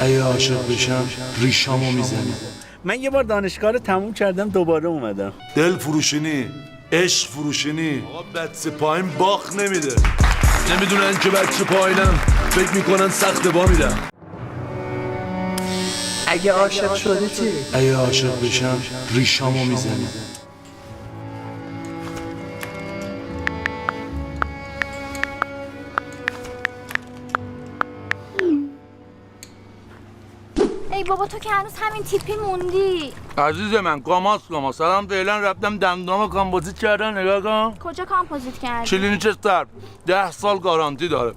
اگه عاشق بشم ریشامو میزنی. من یه بار دانشگاه رو تموم کردم دوباره اومدم. دل فروشینی، عشق فروشینی. آقا بچه پایین باخ نمیده. نمیدونن که بچه پایینم فکر میکنن سخت با میدم. اگه عاشق شدی چی؟ اگه عاشق بشم ریشامو میزنی. ای بابا تو که هنوز همین تیپی موندی. عزیز من گاماس الان فعلا رفتم دندونامو کامپوزیت کردن. نگاه کن. کجا کامپوزیت کردی؟ چلینیچستر 10 سال گارانتی داره.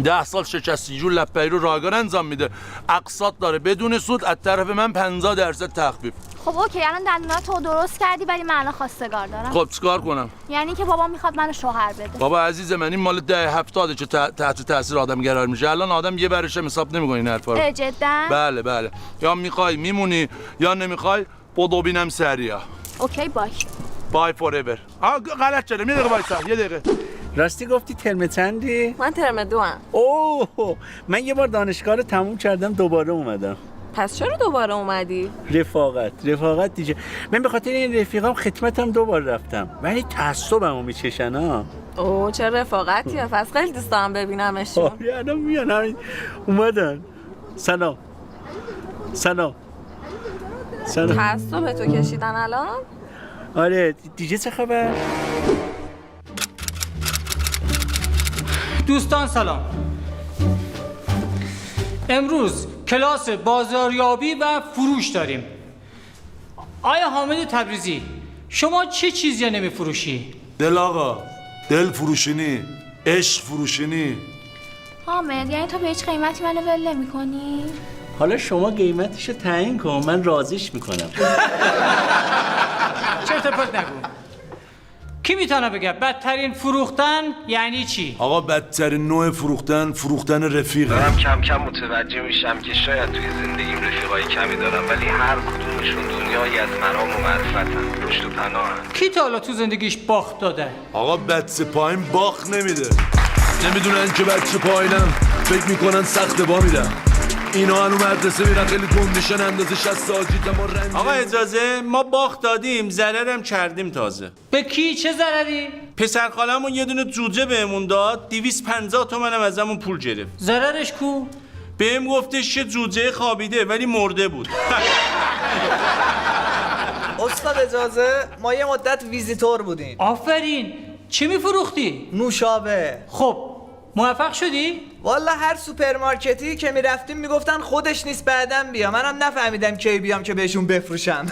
10 سال شکستی جو لپه‌ای رو رایگان انجام میده. اقساط داره بدون سود. از طرف من 50% تخفیف. خب اوکی الان دندوناتو درست کردی ولی من الان خواستگار دارم. خب چیکار کنم؟ یعنی که بابا میخواد منو شوهر بده. بابا عزیز من این مال 10-70 که تحت تاثیر آدم قرار میشه. الان آدم یه برش حساب نمیکنه این حرفا رو. جدا؟ بله. یا میخوای میمونی یا نمیخوای بدو بینم سریا. اوکی باش. بای فوراور. غلط کردم. یه دقیقه وایسا. یه دقیقه. راستی گفتی ترم چندی؟ من ترم 2 ام. اوه من یه بار دانشگاه رو تموم کردم دوباره اومدم. پس چرا دوباره اومدی؟ رفاقت دیگه. من به خاطر این رفیقام خدمتم دوبار رفتم ولی تعصبمو میچشن ها. اوه چه رفاقتیه. پس خیلی دوست دارم ببینمشون. الان میان همین اومدن. سلام. تعصب تو کشیدن الان؟ آره دیگه چه خبر؟ دوستان سلام. امروز کلاس بازاریابی و فروش داریم. آیا حامد تبریزی شما چه چیزی نمیفروشی؟ دل آقا، دل فروشینی، عشق فروشینی. حامد یعنی تو به هیچ قیمتی منو ول نمی‌کنی؟ حالا شما قیمتشو تعیین کن من راضیش میکنم. چرت و پرت نگو. کی میتونه بگه بدترین فروختن یعنی چی؟ آقا بدترین نوع فروختن رفیقه. دارم کم کم متوجه میشم که شاید توی زندگیم رفیقای کمی دارم ولی هر کدومشون دنیایی از مرام و معرفتن، پشت و پناهن. کی تا حالا تو زندگیش باخت داده؟ آقا بچه پایین باخ نمیده. نمیدونن که بچه پایینم فکر میکنن سخت با میدم. اینا هنو مدرسه میرن خیلی گندشن اندازه 60 ساجی ما رنجه. آقا اجازه ما باخت دادیم ضررم کردیم تازه. به کی چه ضرری؟ پسر خالمون یه دونه جوجه بهمون داد 250 تومنم ازمون پول گرفت. ضررش کو؟ بهم گفتش که جوجه خوابیده ولی مرده بود. استاد اجازه ما یه مدت ویزیتور بودیم. آفرین. چی میفروختی؟ نوشابه. خب موفق شدی؟ والا هر سوپرمارکتی که میرفتیم میگفتن خودش نیست بعدم بیا. منم نفهمیدم کی بیام که بهشون بفروشم.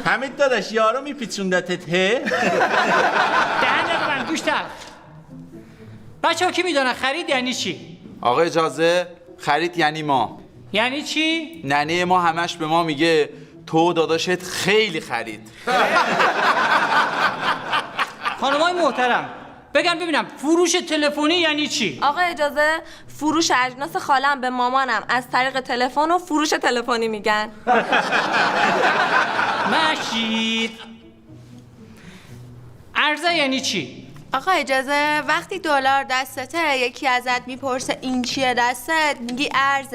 حمید داداش یارو میپیچوندتت هه؟ دهنه من گوش تر. بچه ها کی میدونن خرید یعنی چی؟ آقا اجازه خرید یعنی ما. یعنی چی؟ ننه ما همش به ما میگه تو داداشت خیلی خرید. خانمای محترم بگن ببینم فروش تلفنی یعنی چی؟ آقا اجازه فروش اجناس خالم به مامانم از طریق تلفن و فروش تلفنی میگن. مشید. عرضه یعنی چی؟ آقا اجازه وقتی دلار دستته یکی ازت میپرسه این چیه دستت میگی ارز.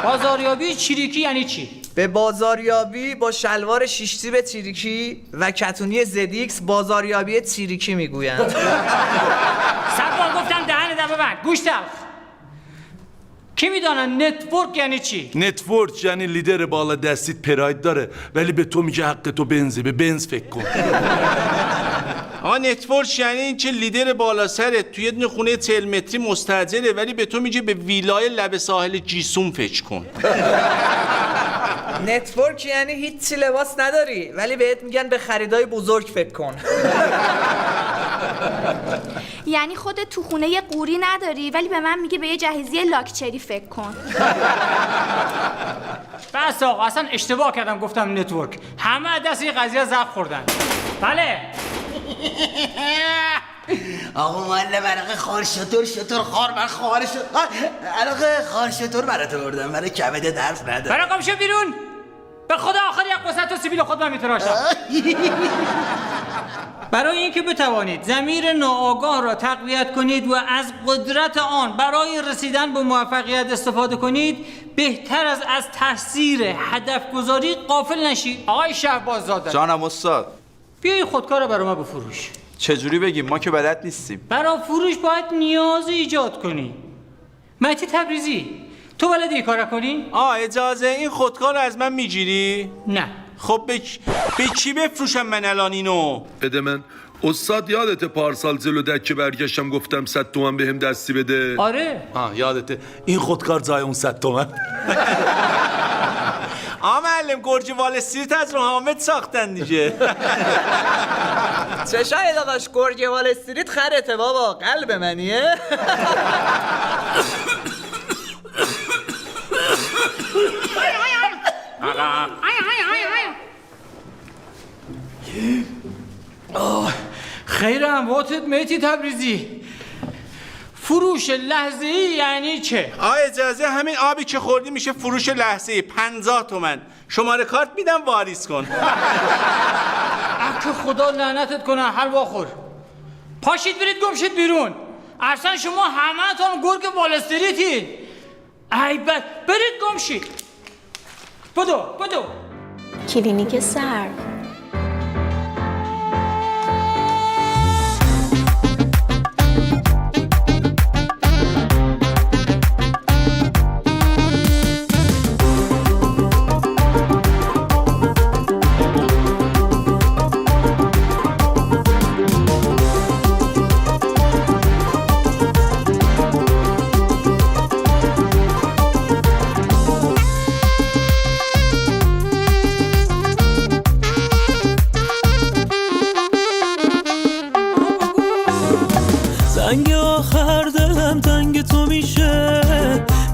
بازاریابی چیریکی یعنی چی؟ به بازاریابی با شلوار شیشتیب چیریکی و کتونی زدیکس بازاریابی چیریکی میگویند. سربار گفتم دهن در ببند. گوش تر. کی میدونن نتورک یعنی چی؟ نتورک یعنی لیدر بالا دستیت پراید داره ولی به تو میگه حق تو بنزه. به بنز فکر کن. آقا نتورک یعنی این که لیدر بالا سرت توی یه دونه خونه 40 متری مستاجره ولی به تو میگه به ویلای لب ساحل جیسون فکر کن. نتورک یعنی هیچی لباس نداری ولی بهت میگن به خریدای بزرگ فکر کن. یعنی خودت تو خونه یه قوری نداری ولی به من میگه به یه جهیزیه لاکچری فکر کن. بس آقا اصلا اشتباه کردم گفتم نتورک. همه دست این قضیه زخم خوردن. بله. آقا ماله برقه خار شطور خار من خار شد. علاقه خار شطور برات آوردم برای کبد درف نداره. برای قم شو بیرون. به خدا آخر یک قصه تو سیبیل خود من میتراشم. برای اینکه بتوانید ضمیر ناآگاه را تقویت کنید و از قدرت آن برای رسیدن به موفقیت استفاده کنید، بهتر از تاثیر هدف گذاری غافل نشید. آقای شهباززاده، جانم استاد. بیایی خودکار رو برای ما بفروش. چجوری بگیم؟ ما که بلد نیستیم. برای فروش باید نیاز ایجاد کنی. مهدی تبریزی، تو بلدی این کارو کنی؟ اجازه این خودکار رو از من میگیری؟ نه. خب به کی بفروشم من الان اینو؟ بده من. استاد یادته پارسال جلو دکه برگشتم گفتم 100 تومن بهم دستی بده؟ آره. یادته این خودکار جای اون 100 تومن. معلم گرجی وال استریت از رو حامد ساختن دیگه. چه شاید داداش گرجی وال استریت خرته بابا، قلب منیه. خیر امواتت مهدی تبریزی. فروش لحظه‌ای یعنی چه؟ اجازه همین آبی که خوردی میشه فروش لحظه‌ای. 50 تومن. شماره کارت میدم واریز کن. که خدا لعنتت کنه حلوا خور. پاشید برید گم شید بیرون. اصلا شما همه‌تون گرگ وال استریتید. ای بد، برید گم شید. بدو. کلینیک سر. زنگ آخر دلم تنگ تو میشه،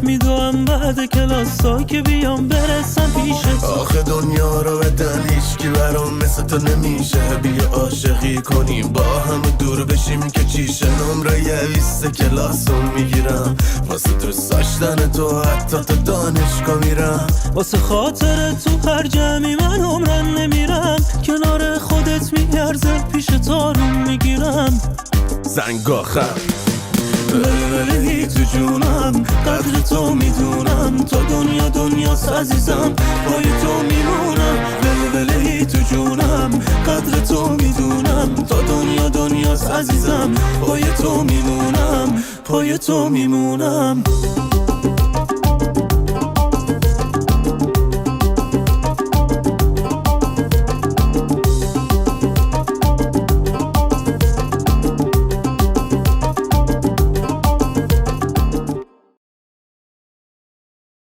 میدونم بعد کلاسا که بیام برسم پیشت. آخه دنیا رو بدن هیچکی برام مثل تو نمیشه. بیا عاشقی کنیم با هم دور بشیم که چیشه. نمره 20 کلاسو میگیرم واسه دوست داشتن تو، حتی تا دانشگاه میرم. واسه خاطر تو هر جمعی من عمرن نمیرم، کنار خودت میارزه پیش تارون میگیرم. زنگ آخر ولی تو جونم، قدر تو میدونم، تا دنیاست عزیزم، پای تو میمونم. ولی تو جونم، قدر تو میدونم، تا دنیاست عزیزم، پای تو میمونم.